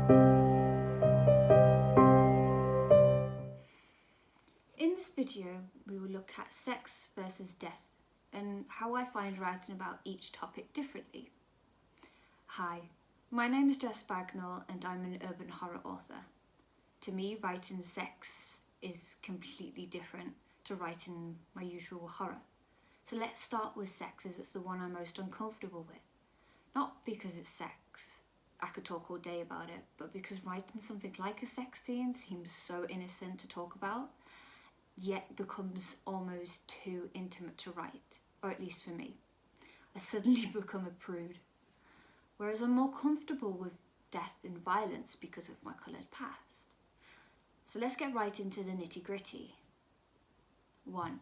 In this video, we will look at sex versus death and how I find writing about each topic differently. Hi, my name is Jess Bagnall and I'm an urban horror author. To me, writing sex is completely different to writing my usual horror. So let's start with sex, as it's the one I'm most uncomfortable with. Not because it's sex, I could talk all day about it, but because writing something like a sex scene seems so innocent to talk about, yet becomes almost too intimate to write, or at least for me. I suddenly become a prude. Whereas I'm more comfortable with death and violence because of my coloured past. So let's get right into the nitty-gritty. 1.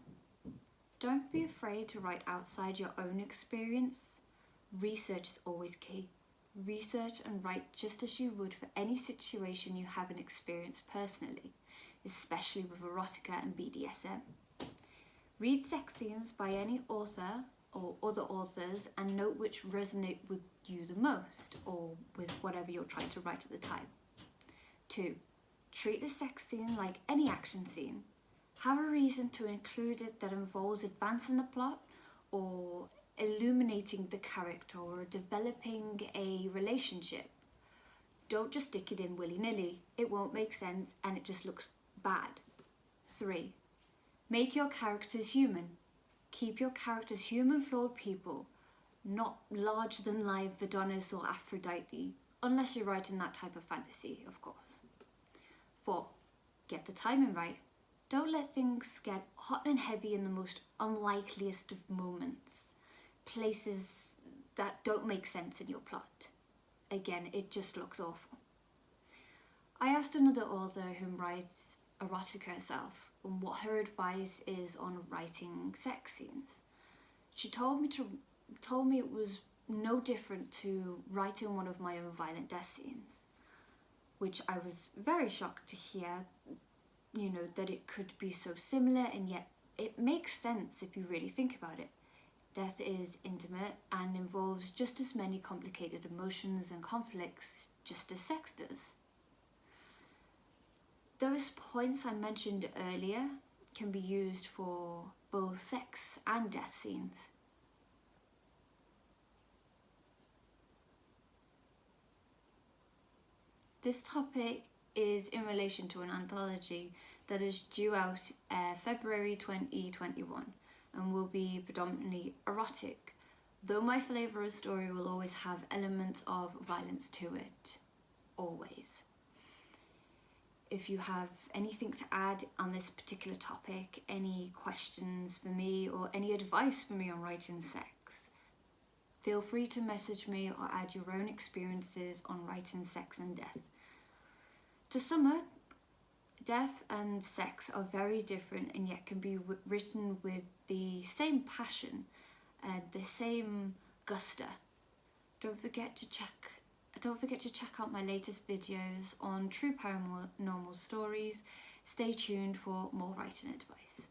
Don't be afraid to write outside your own experience. Research is always key. Research and write just as you would for any situation you haven't experienced personally, especially with erotica and BDSM. Read sex scenes by any author or other authors and note which resonate with you the most, or with whatever you're trying to write at the time. 2. Treat a sex scene like any action scene. Have a reason to include it that involves advancing the plot, or illuminating the character, or developing a relationship. Don't just stick it in willy-nilly. It won't make sense and it just looks bad. 3. Make your characters human. Keep your characters human, flawed people, not larger-than-life Adonis or Aphrodite, unless you're writing that type of fantasy, of course. 4. Get the timing right. Don't let things get hot and heavy in the most unlikeliest of moments, places that don't make sense in your plot. Again, it just looks awful. I asked another author who writes erotica herself on what her advice is on writing sex scenes. She told me it was no different to writing one of my own violent death scenes, which I was very shocked to hear, that it could be so similar, and yet it makes sense if you really think about it. Death is intimate and involves just as many complicated emotions and conflicts just as sex does. Those points I mentioned earlier can be used for both sex and death scenes. This topic is in relation to an anthology that is due out February 2021 and will be predominantly erotic, though my flavour of story will always have elements of violence to it, always. If you have anything to add on this particular topic, any questions for me or any advice for me on writing sex, feel free to message me or add your own experiences on writing sex and death. To sum up, death and sex are very different and yet can be written with the same passion and the same gusto. Don't forget to check out my latest videos on true paranormal stories. Stay tuned for more writing advice.